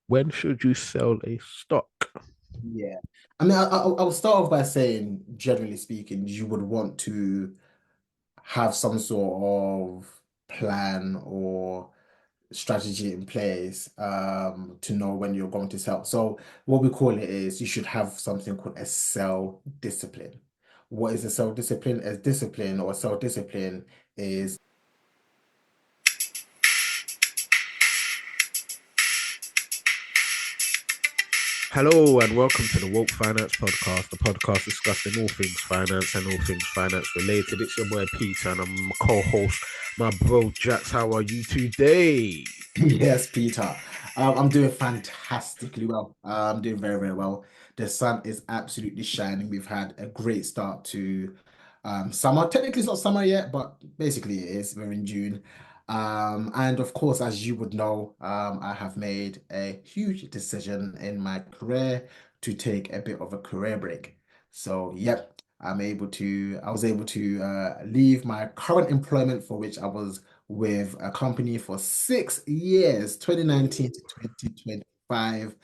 When should you sell a stock? Yeah. I mean, I'll start off by saying, generally speaking, you would want to have some sort of plan or strategy in place to know when you're going to sell. So what we call it is you should have something called a sell discipline. What is a sell discipline? As discipline or sell discipline is Hello and welcome to the Woke Finance Podcast, the podcast discussing all things finance and all things finance related. It's your boy Peter and I'm my co-host, my bro Jax. How are you today? yes, Peter. I'm doing fantastically well. I'm doing very, very well. The sun is absolutely shining. We've had a great start to summer. Technically, it's not summer yet, but basically it is. We're in June. And of course, as you would know, I have made a huge decision in my career to take a bit of a career break. So, yep, I was able to leave my current employment for which I was with a company for 6 years, 2019 to 2025.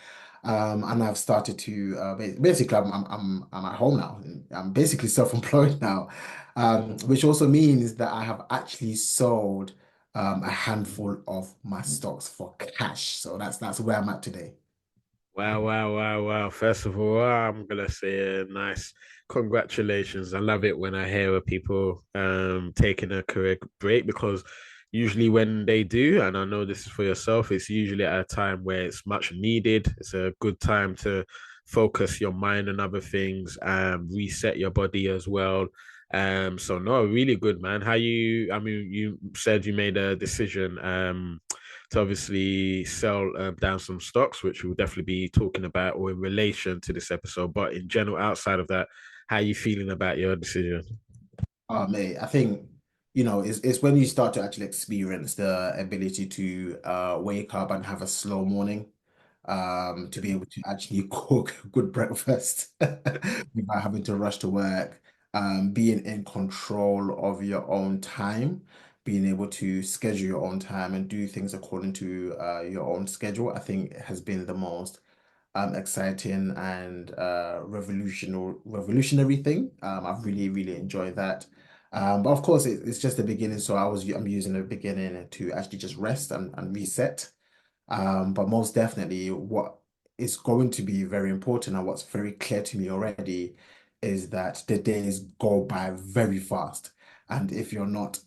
And I've started to basically I'm at home now. I'm basically self-employed now, which also means that I have actually sold a handful of my stocks for cash. So that's where I'm at today. Wow, wow, wow, wow. First of all, I'm gonna say a nice congratulations. I love it when I hear of people taking a career break because usually when they do, and I know this is for yourself, it's usually at a time where it's much needed. It's a good time to focus your mind on other things, reset your body as well. So no, really good, man. I mean, you said you made a decision. To obviously sell down some stocks, which we'll definitely be talking about or in relation to this episode. But in general, outside of that, how are you feeling about your decision? Oh, mate, I think, it's when you start to actually experience the ability to wake up and have a slow morning, to be able to actually cook good breakfast without having to rush to work, being in control of your own time, being able to schedule your own time and do things according to your own schedule, I think has been the most exciting and revolutionary thing. I've really, really enjoyed that. But of course, it's just the beginning, so I'm using the beginning to actually just rest and reset. But most definitely, what is going to be very important and what's very clear to me already is that the days go by very fast. And if you're not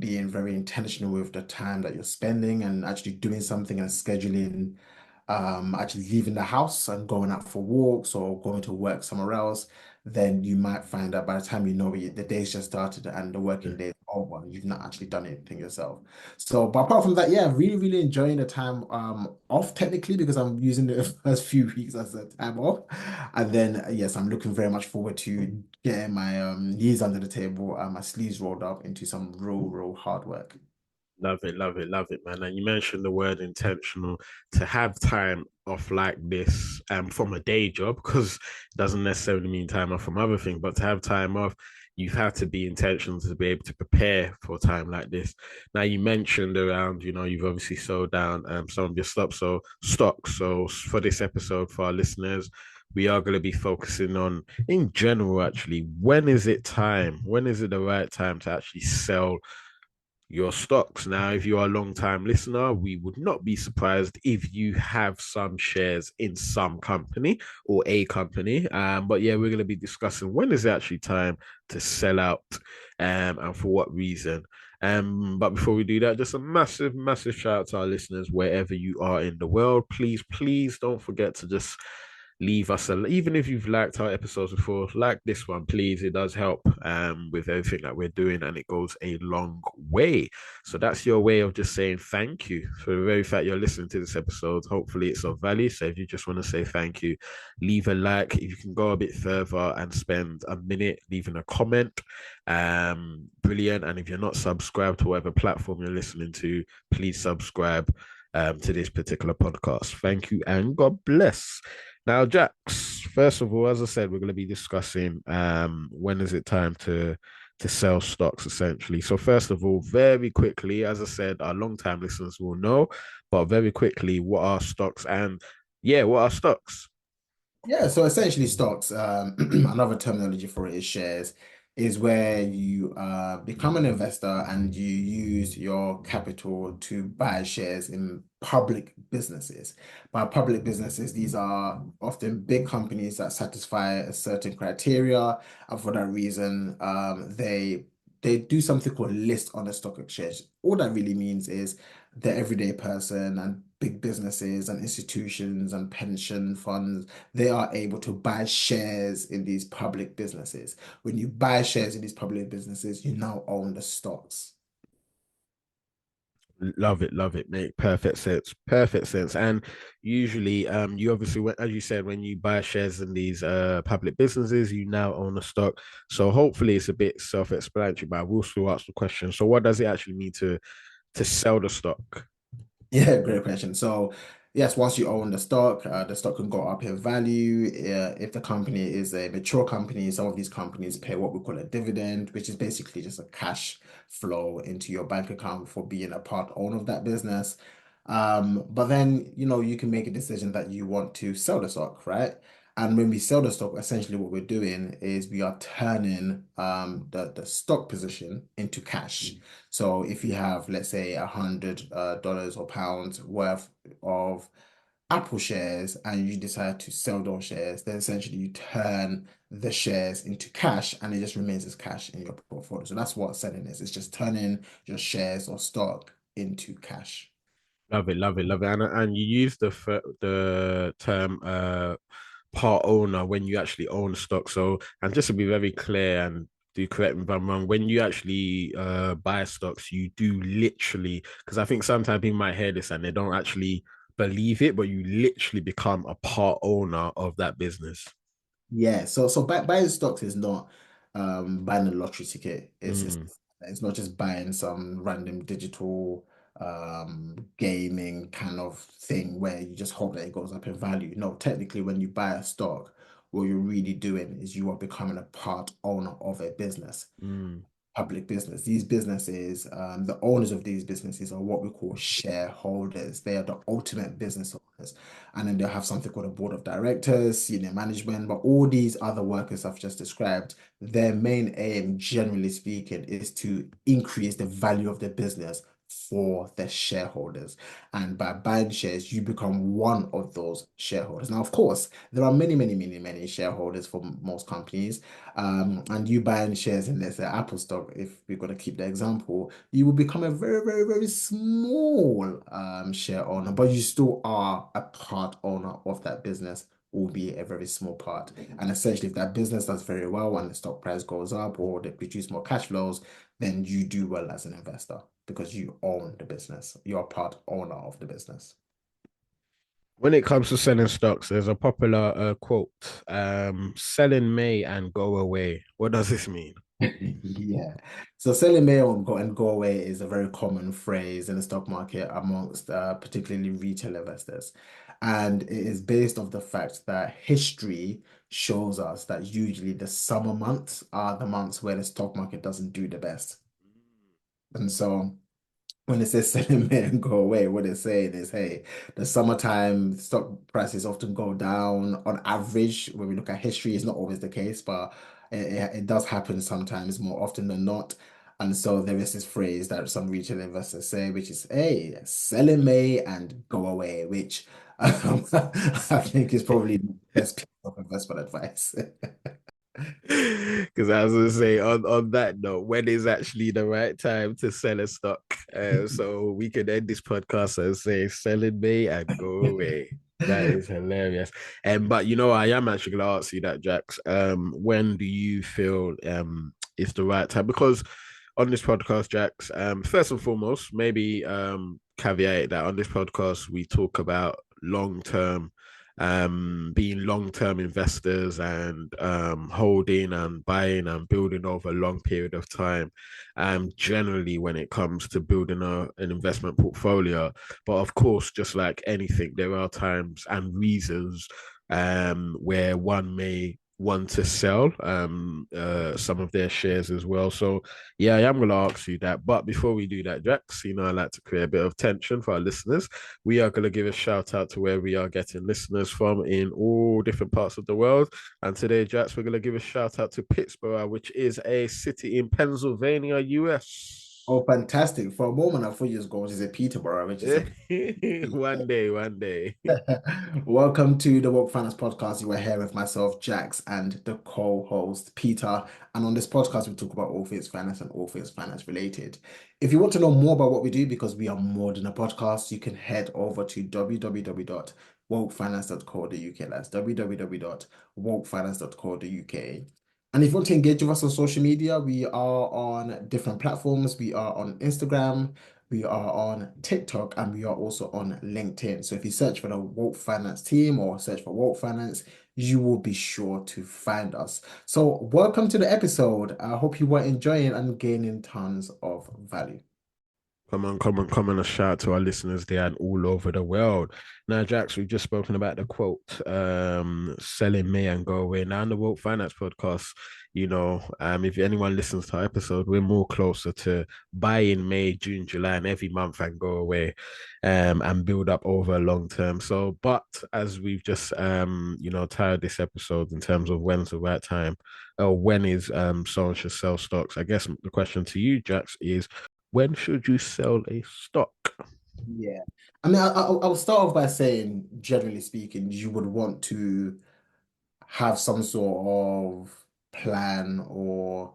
being very intentional with the time that you're spending and actually doing something and scheduling actually leaving the house and going out for walks or going to work somewhere else, then you might find that by the time you know it, the day's just started and the working day is over and you've not actually done anything yourself. So, but apart from that, yeah, really, really enjoying the time off technically because I'm using the first few weeks as a time off. And then yes, I'm looking very much forward to getting my knees under the table and my sleeves rolled up into some real, real hard work. Love it, love it, love it, man. And you mentioned the word intentional to have time off like this from a day job, because it doesn't necessarily mean time off from other things, but to have time off, you've had to be intentional to be able to prepare for a time like this. Now you mentioned around, you've obviously sold down some of your stocks. So for this episode, for our listeners, we are going to be focusing on in general actually, when is it time? When is it the right time to actually sell your stocks? Now, if you are a long time listener, we would not be surprised if you have some shares in some company or a company. But yeah, we're going to be discussing when is it actually time to sell out and for what reason. But before we do that, just a massive, massive shout out to our listeners wherever you are in the world. Please, please don't forget to just leave us a, even if you've liked our episodes before, like this one, please. It does help with everything that we're doing and it goes a long way. So that's your way of just saying thank you for the very fact you're listening to this episode. Hopefully it's of value. So if you just want to say thank you, leave a like. If you can go a bit further and spend a minute leaving a comment, brilliant. And if you're not subscribed to whatever platform you're listening to, please subscribe to this particular podcast. Thank you and God bless. Now, Jax, first of all, as I said, we're going to be discussing when is it time to sell stocks essentially. So first of all, very quickly, as I said, our long-time listeners will know, But very quickly, what are stocks? And yeah, what are stocks? Yeah, so essentially stocks, another terminology for it is shares, is where you become an investor and you use your capital to buy shares in public businesses. By public businesses, these are often big companies that satisfy a certain criteria, and for that reason, they do something called list on the stock exchange. All that really means is the everyday person and big businesses and institutions and pension funds, they are able to buy shares in these public businesses. When you buy shares in these public businesses, you now own the stocks. Love it, mate. Perfect sense. Perfect sense. And usually, you obviously, as you said, when you buy shares in these public businesses, you now own a stock. So hopefully it's a bit self-explanatory, but I will still ask the question. So what does it actually mean to sell the stock? Yeah, great question. So, yes, once you own the stock can go up in value. If the company is a mature company, some of these companies pay what we call a dividend, which is basically just a cash flow into your bank account for being a part owner of that business. But then, you can make a decision that you want to sell the stock, right? And when we sell the stock, essentially what we're doing is we are turning the stock position into cash. So if you have, let's say, $100 or pounds worth of Apple shares and you decide to sell those shares, then essentially you turn the shares into cash and it just remains as cash in your portfolio. So that's what selling is. It's just turning your shares or stock into cash. Love it, love it, love it. And you use the term part owner when you actually own stock. So, and just to be very clear and do correct me if I'm wrong, when you actually buy stocks, you do literally, because I think sometimes people might hear this and they don't actually believe it, but you literally become a part owner of that business. Yeah, so buying stocks is not buying a lottery ticket. Mm, It's not just buying some random digital gaming kind of thing where you just hope that it goes up in value. No, technically when you buy a stock, what you're really doing is you are becoming a part owner of a business, mm, public business. These businesses, the owners of these businesses are what we call shareholders. They are the ultimate business owners. And then they'll have something called a board of directors, senior management, but all these other workers I've just described, their main aim, generally speaking, is to increase the value of the business for the shareholders. And by buying shares, you become one of those shareholders. Now, of course, there are many shareholders for most companies. And you buying shares in, let's say, Apple stock, if we're going to keep the example, you will become a very small share owner, but you still are a part owner of that business, albeit a very small part. And essentially, if that business does very well and the stock price goes up or they produce more cash flows, then you do well as an investor because you own the business. You're a part owner of the business. when it comes to selling stocks, there's a popular quote, sell in May and go away. What does this mean? Yeah. So selling May and go away is a very common phrase in the stock market amongst particularly retail investors. And it is based off the fact that history shows us that usually the summer months are the months where the stock market doesn't do the best. And so when it says selling May and go away, what it's saying is, hey, the summertime stock prices often go down on average. When we look at history, it's not always the case, but it does happen sometimes, more often than not. And so there is this phrase that some retail investors say, which is, hey, sell in May and go away, which I think is probably the best piece of investment advice. Because I was gonna say on that note, when is actually the right time to sell a stock? So we can end this podcast and say sell in May and go away. That is hilarious. But I am actually gonna ask you that, Jax. When do you feel is the right time? Because on this podcast, Jax, first and foremost, maybe caveat that on this podcast we talk about long term being long-term investors and holding and buying and building over a long period of time. Generally, when it comes to building an investment portfolio, but of course, just like anything, there are times and reasons where one may want to sell some of their shares as well. So yeah, I am gonna ask you that. But before we do that, Jax, I like to create a bit of tension for our listeners. We are gonna give a shout out to where we are getting listeners from in all different parts of the world. And today, Jax, we're gonna give a shout out to Pittsburgh, which is a city in Pennsylvania, US. Oh, fantastic. For a moment, I thought you was going to say Peterborough, which is a One day, one day. Welcome to the Woke Finance Podcast. You are here with myself, Jax, and the co-host Peter. And on this podcast, we talk about all things finance and all things finance related. If you want to know more about what we do, because we are more than a podcast, you can head over to www.wokefinance.co.uk. That's www.wokefinance.co.uk. And if you want to engage with us on social media, we are on different platforms. We are on Instagram. We are on TikTok and we are also on LinkedIn. So if you search for the Woke Finance team or search for Woke Finance, you will be sure to find us. So welcome to the episode. I hope you were enjoying and gaining tons of value. Come on, come on, come on, a shout out to our listeners there and all over the world. Now, Jax, we've just spoken about the quote, selling may and go away. Now, on the Woke Finance podcast, if anyone listens to our episode, we're more closer to buy in May, June, July, and every month and go away, and build up over a long term. So, but as we've just, tired this episode in terms of when's the right time, or when is someone should sell stocks, I guess the question to you, Jax, is when should you sell a stock? Yeah. I mean, I'll start off by saying, generally speaking, you would want to have some sort of plan or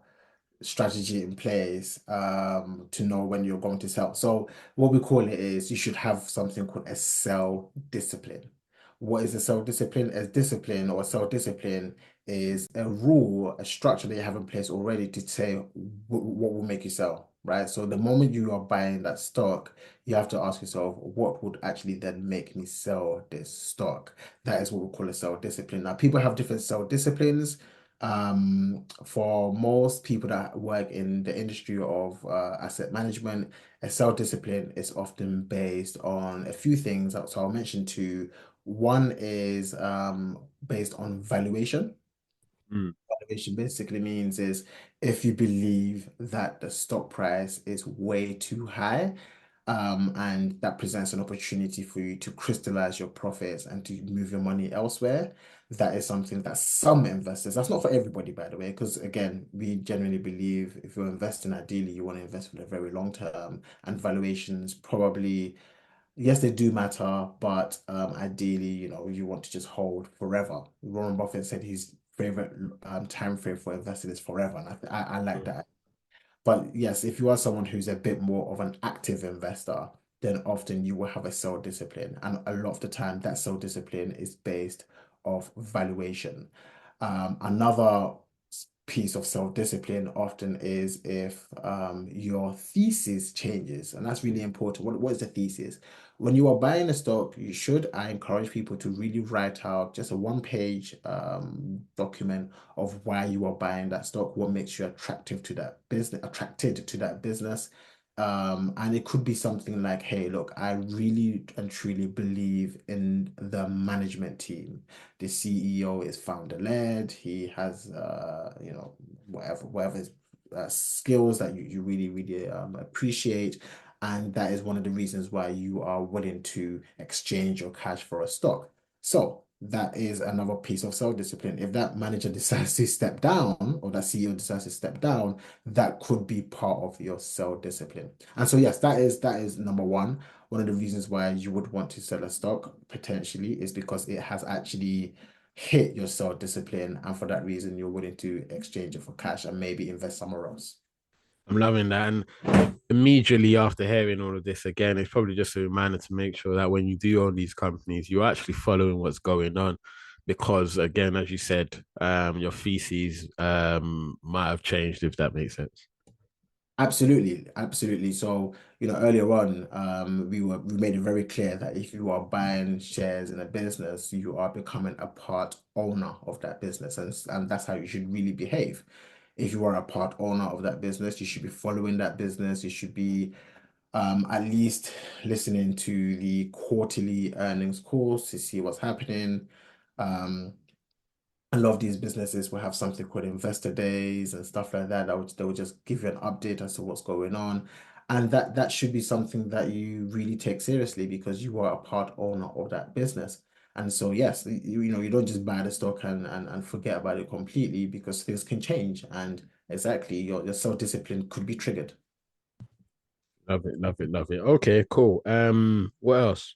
strategy in place to know when you're going to sell. So what we call it is you should have something called a sell discipline. What is a sell discipline? A discipline or sell discipline is a rule, a structure that you have in place already to say what will make you sell, right? So the moment you are buying that stock, you have to ask yourself, what would actually then make me sell this stock? That is what we call a sell discipline. Now, people have different sell disciplines. For most people that work in the industry of asset management, a sell discipline is often based on a few things. So I'll mention two. One is based on valuation. Mm. Valuation basically means is if you believe that the stock price is way too high, and that presents an opportunity for you to crystallize your profits and to move your money elsewhere. That is something that some investors, that's not for everybody, by the way, because again, we generally believe if you're investing, ideally, you want to invest for the very long term, and valuations probably, yes, they do matter, but ideally, you want to just hold forever. Warren Buffett said his favorite time frame for investing is forever, and I like that. But yes, if you are someone who's a bit more of an active investor, then often you will have a sell discipline. And a lot of the time, that sell discipline is based off valuation. Another piece of self-discipline often is if your thesis changes, and that's really important. What is the thesis? When you are buying a stock, I encourage people to really write out just a one-page document of why you are buying that stock, what makes you attracted to that business. And it could be something like, hey, look, I really and truly believe in the management team. The CEO is founder-led. He has, whatever his skills that you really, really appreciate. And that is one of the reasons why you are willing to exchange your cash for a stock. So that is another piece of self-discipline. If that manager decides to step down or that CEO decides to step down, that could be part of your self-discipline. And so yes, that is number one. One of the reasons why you would want to sell a stock potentially is because it has actually hit your self-discipline, and for that reason, you're willing to exchange it for cash and maybe invest somewhere else. I'm loving that. And immediately after hearing all of this again, it's probably just a reminder to make sure that when you do own these companies, you're actually following what's going on. Because again, as you said, your feces might have changed, if that makes sense. Absolutely, absolutely. So, earlier on, we made it very clear that if you are buying shares in a business, you are becoming a part owner of that business, and that's how you should really behave. If you are a part owner of that business, you should be following that business. You should be at least listening to the quarterly earnings calls to see what's happening. Um, A lot of these businesses will have something called investor days and stuff like that. They will just give you an update as to what's going on. And that should be something that you really take seriously because you are a part owner of that business. And so, yes, you don't just buy the stock and forget about it completely because things can change. And exactly, your self-discipline could be triggered. Love it, love it, love it. Okay, cool. What else?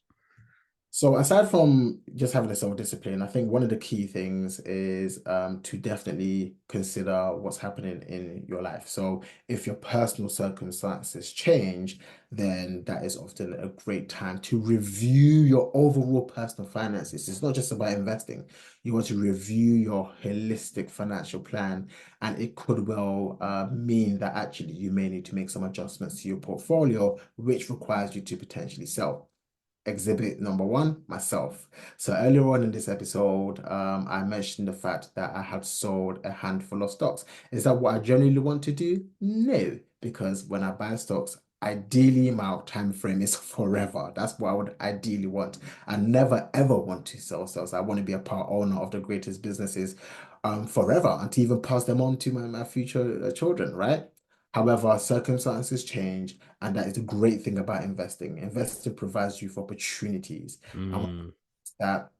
So aside from just having a self-discipline, I think one of the key things is to definitely consider what's happening in your life. So if your personal circumstances change, then that is often a great time to review your overall personal finances. It's not just about investing. You want to review your holistic financial plan, and it could well mean that actually you may need to make some adjustments to your portfolio, which requires you to potentially sell. Exhibit number one, myself. So earlier on in this episode, I mentioned the fact that I had sold a handful of stocks. Is that what I generally want to do? No, because when I buy stocks, ideally my time frame is forever. That's what I would ideally want. I never ever want to sell stocks. I want to be a part owner of the greatest businesses forever and to even pass them on to my future children, right? However, circumstances change, and that is the great thing about investing. Investing provides you with opportunities. And Mm, that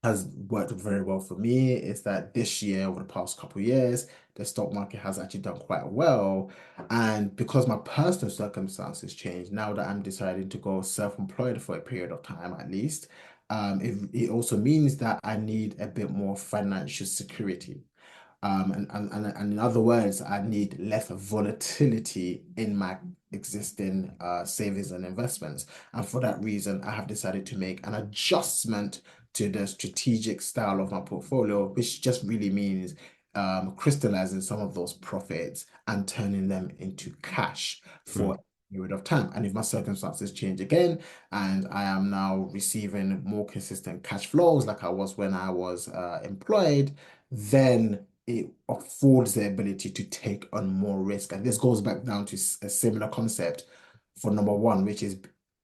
has worked very well for me is that this year, over the past couple of years, the stock market has actually done quite well. And because my personal circumstances changed, now that I'm deciding to go self-employed for a period of time at least, it also means that I need a bit more financial security. And in other words, I need less volatility in my existing savings and investments. And for that reason, I have decided to make an adjustment to the strategic style of my portfolio, which just really means crystallizing some of those profits and turning them into cash for mm, a period of time. And if my circumstances change again, and I am now receiving more consistent cash flows like I was when I was employed, then it affords the ability to take on more risk. And this goes back down to a similar concept for number one, which is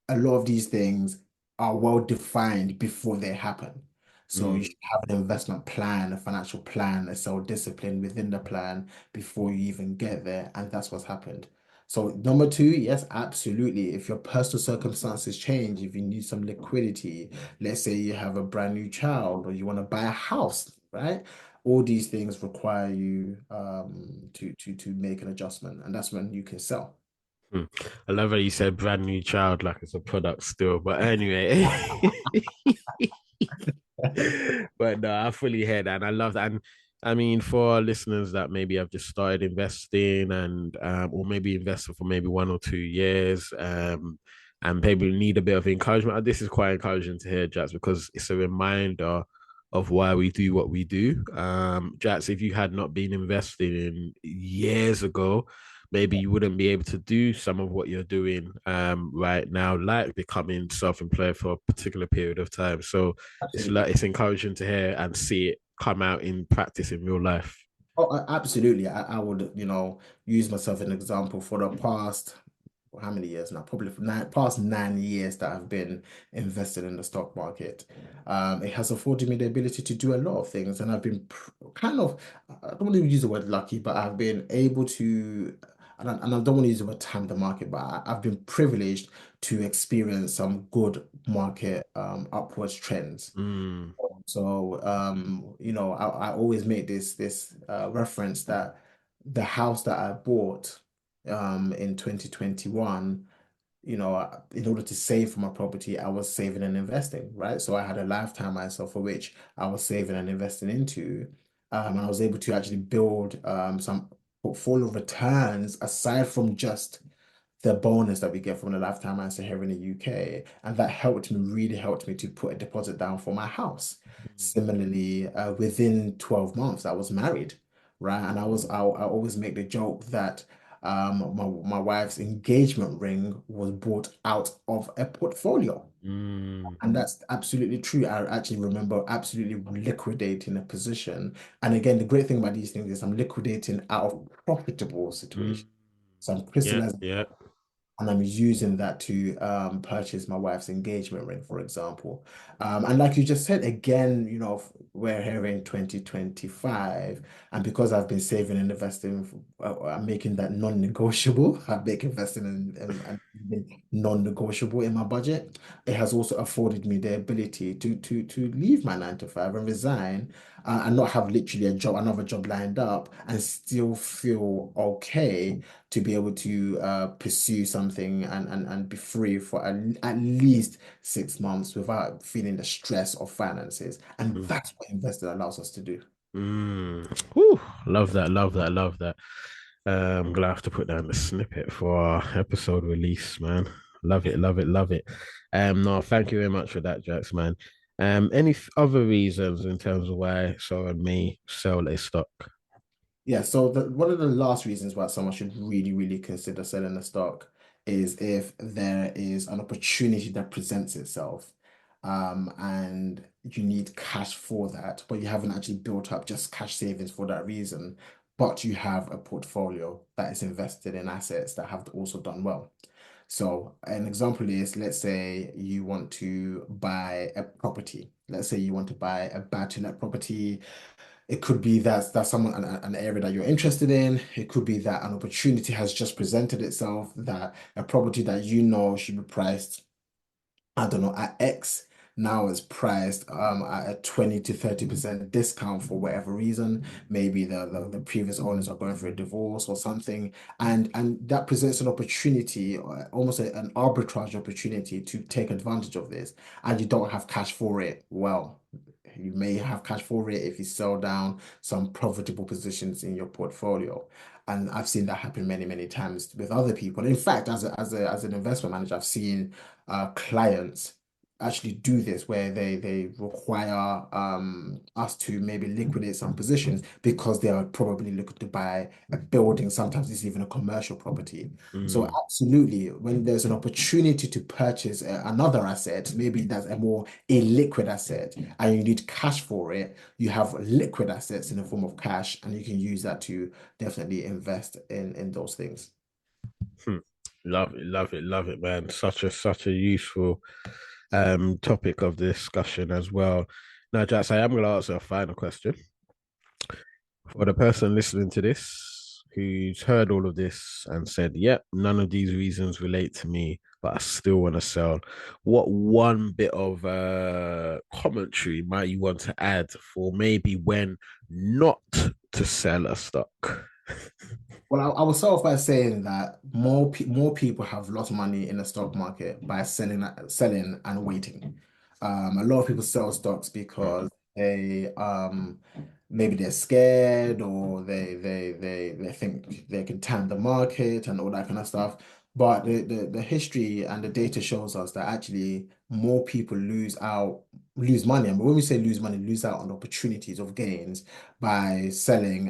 a lot of these things are well defined before they happen. So you mm. should have an investment plan, a financial plan, a self-discipline within the plan before you even get there. And that's what's happened. So number two, yes, absolutely. If your personal circumstances change, if you need some liquidity, let's say you have a brand new child or you want to buy a house, right? All these things require you to make an adjustment, and that's when you can sell. Hmm. I love how you said brand new child like it's a product still. But anyway, but no, I fully hear that, and I love that. And I mean, for our listeners that maybe have just started investing and or maybe invested for maybe 1 or 2 years, and maybe need a bit of encouragement. This is quite encouraging to hear, Jats, because it's a reminder of why we do what we do. Jats, if you had not been invested in years ago, maybe you wouldn't be able to do some of what you're doing right now, like becoming self-employed for a particular period of time. So Absolutely. it's encouraging to hear and see it come out in practice in real life. Oh, absolutely. I would, use myself as an example for the past how many years now? Probably for past 9 years that I've been invested in the stock market. It has afforded me the ability to do a lot of things, and I've been kind of, I don't want to use the word lucky, but I've been able to, and I don't want to use the word time the market, but I've been privileged to experience some good market upwards trends. Mm, So, I always make this reference that the house that I bought in 2021, in order to save for my property, I was saving and investing, right? So I had a lifetime myself for which I was saving and investing into. And I was able to actually build some portfolio returns aside from just the bonus that we get from the lifetime answer here in the UK. And that really helped me to put a deposit down for my house. Similarly, within 12 months, I was married, right? And I always make the joke that my wife's engagement ring was bought out of a portfolio. mm, And that's absolutely true. I actually remember absolutely liquidating a position. And again, the great thing about these things is I'm liquidating out of profitable mm. situations. So I'm Yeah, crystallizing yeah. and I'm using that to purchase my wife's engagement ring, for example. And like you just said, again, we're here in 2025, and because I've been saving and investing, I'm making that non-negotiable. I make investing and non-negotiable in my budget. It has also afforded me the ability to leave my 9 to 5 and resign, and not have literally another job lined up, and still feel okay to be able to pursue something and be free for at least 6 months without feeling the stress of finances. And Mm. that's what investing allows us to do. Mm. Whew. Love that, love that, love that. I'm gonna have to put down the snippet for our episode release, man. Love it, love it, love it. No, thank you very much for that, Jax, man. Any other reasons in terms of why someone may sell a stock? Yeah, so one of the last reasons why someone should really, really consider selling a stock is if there is an opportunity that presents itself, and you need cash for that, but you haven't actually built up just cash savings for that reason, but you have a portfolio that is invested in assets that have also done well. So an example is, let's say you want to buy a property. Let's say you want to buy a buy-to-let property. It could be that that's someone an area that you're interested in. It could be that an opportunity has just presented itself, that a property that you know should be priced, I don't know, at X, now is priced at a 20 to 30% discount for whatever reason. Maybe the previous owners are going for a divorce or something. And that presents an opportunity, almost an arbitrage opportunity to take advantage of this. And you don't have cash for it. Well, you may have cash for it if you sell down some profitable positions in your portfolio. And I've seen that happen many, many times with other people. In fact, as an investment manager, I've seen clients actually do this where they require us to maybe liquidate some positions because they are probably looking to buy a building. Sometimes it's even a commercial property. So Mm, absolutely, when there's an opportunity to purchase another asset, maybe that's a more illiquid asset, and you need cash for it, you have liquid assets in the form of cash, and you can use that to definitely invest in those things. hmm. Love it, love it, love it, man. Such a useful topic of discussion as well. Now, Jax, I am gonna ask a final question. For the person listening to this who's heard all of this and said, yep, none of these reasons relate to me, but I still want to sell, what one bit of commentary might you want to add for maybe when not to sell a stock? Well, I will start off by saying that more people have lost money in the stock market by selling and waiting. A lot of people sell stocks because they maybe they're scared, or they think they can time the market and all that kind of stuff. But the history and the data shows us that actually more people lose money. And when we say lose money, lose out on opportunities of gains by selling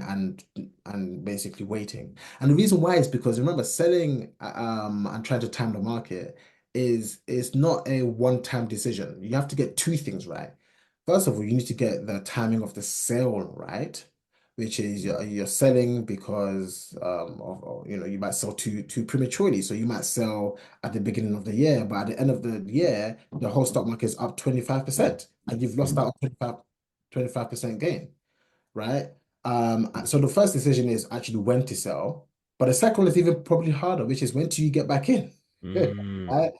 and basically waiting. And the reason why is because, remember, selling and trying to time the market is not a one-time decision. You have to get two things right. First of all, you need to get the timing of the sale right, which is you're selling because you might sell too prematurely. So you might sell at the beginning of the year, but at the end of the year, the whole stock market is up 25%, and you've lost out on 25% gain, right? So the first decision is actually when to sell, but the second one is even probably harder, which is when do you get back in, Mm, right?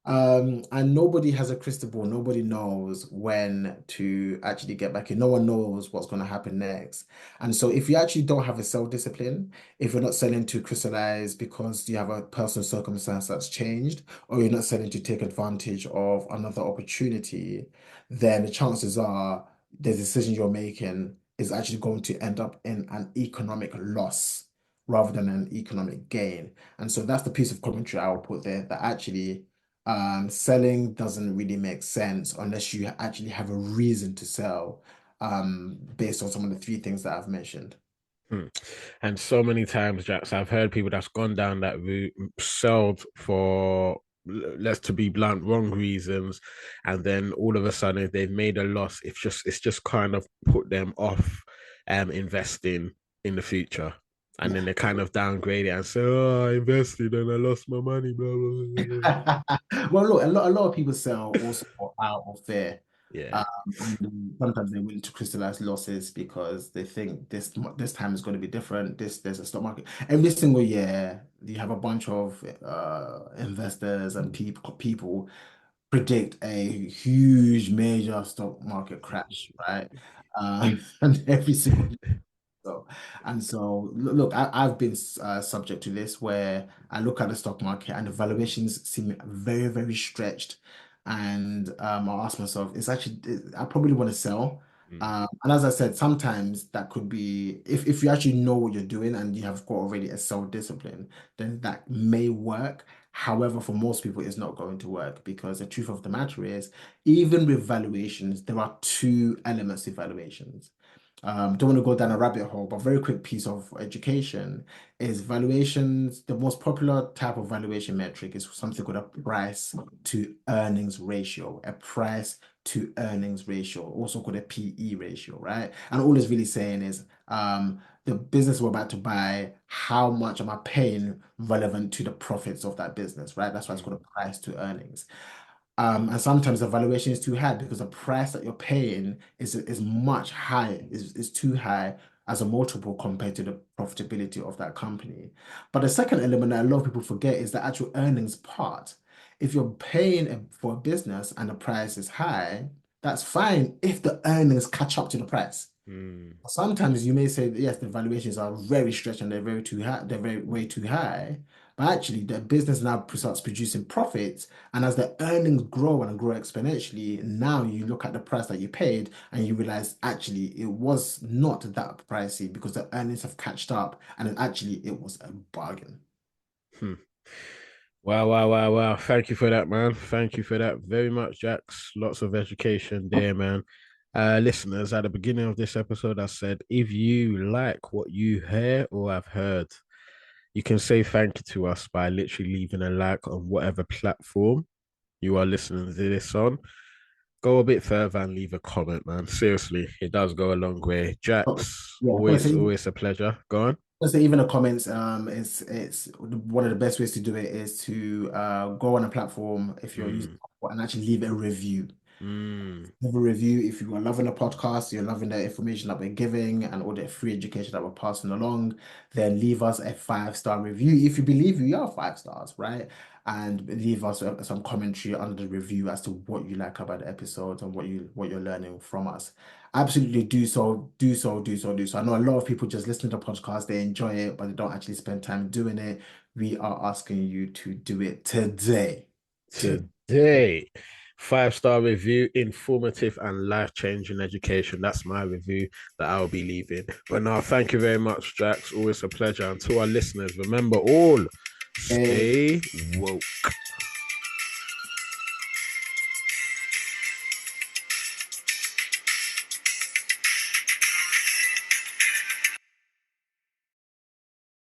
And nobody has a crystal ball. Nobody knows when to actually get back in. No one knows what's going to happen next. And so if you actually don't have a self-discipline, if you're not selling to crystallize because you have a personal circumstance that's changed, or you're not selling to take advantage of another opportunity, then the chances are the decision you're making is actually going to end up in an economic loss rather than an economic gain. And so that's the piece of commentary I will put there, that actually selling doesn't really make sense unless you actually have a reason to sell, based on some of the three things that I've mentioned. hmm. And so many times, Jax, I've heard people that's gone down that route, sold for, let's to be blunt, wrong reasons, and then all of a sudden if they've made a loss. It's just kind of put them off investing in the future. And then Yeah. they kind of downgrade it and say, "Oh, I invested and I lost my money." Blah, blah, blah, blah. Well, look, a lot of people sell also out of fear. Yeah. And sometimes they're willing to crystallize losses because they think this time is going to be different. There's a stock market. Every single year, you have a bunch of investors and people predict a huge major stock market crash, right? And every single so, and so, look, I've been subject to this where I look at the stock market and the valuations seem very, very stretched. And I'll ask myself, I probably want to sell. Mm, And as I said, sometimes that could be, if you actually know what you're doing and you have got already a self-discipline, then that may work. However, for most people, it's not going to work because the truth of the matter is, even with valuations, there are two elements to valuations. Don't want to go down a rabbit hole, but very quick piece of education is valuations. The most popular type of valuation metric is something called a price to earnings ratio, a price to earnings ratio, also called a PE ratio, right? And all it's really saying is the business we're about to buy, how much am I paying relevant to the profits of that business, right? That's why it's called mm, a price to earnings. And sometimes the valuation is too high because the price that you're paying is much high, is too high as a multiple compared to the profitability of that company. But the second element that a lot of people forget is the actual earnings part. If you're paying for a business and the price is high, that's fine if the earnings catch up to the price. mm. Sometimes you may say that yes, the valuations are very stretched and they're very too high, they're very way too high. But actually, the business now starts producing profits, and as the earnings grow and grow exponentially, now you look at the price that you paid and you realize actually it was not that pricey because the earnings have catched up, and then actually it was a bargain. Hmm. Wow, wow, wow, wow. Thank you for that, man. Thank you for that very much, Jax. Lots of education there, man. Listeners, at the beginning of this episode, I said if you like what you hear or have heard, you can say thank you to us by literally leaving a like on whatever platform you are listening to this on. Go a bit further and leave a comment, man. Seriously, it does go a long way. Oh, Jax, yeah, always a pleasure. Go on. even the comments, it's one of the best ways to do it is to go on a platform if you're using Mm, and actually leave a review. mm. Leave a review if you are loving the podcast, you're loving the information that we're giving and all the free education that we're passing along, then leave us a 5-star review if you believe we are 5 stars, right? And leave us some commentary under the review as to what you like about the episodes and what you're learning from us. Absolutely do so, do so, do so, do so. I know a lot of people just listen to the podcast, they enjoy it, but they don't actually spend time doing it. We are asking you to do it today. Today. Today, 5-star review, informative and life-changing education. That's my review that I'll be leaving. But now, thank you very much, Jax. Always a pleasure. And to our listeners, remember all, stay woke.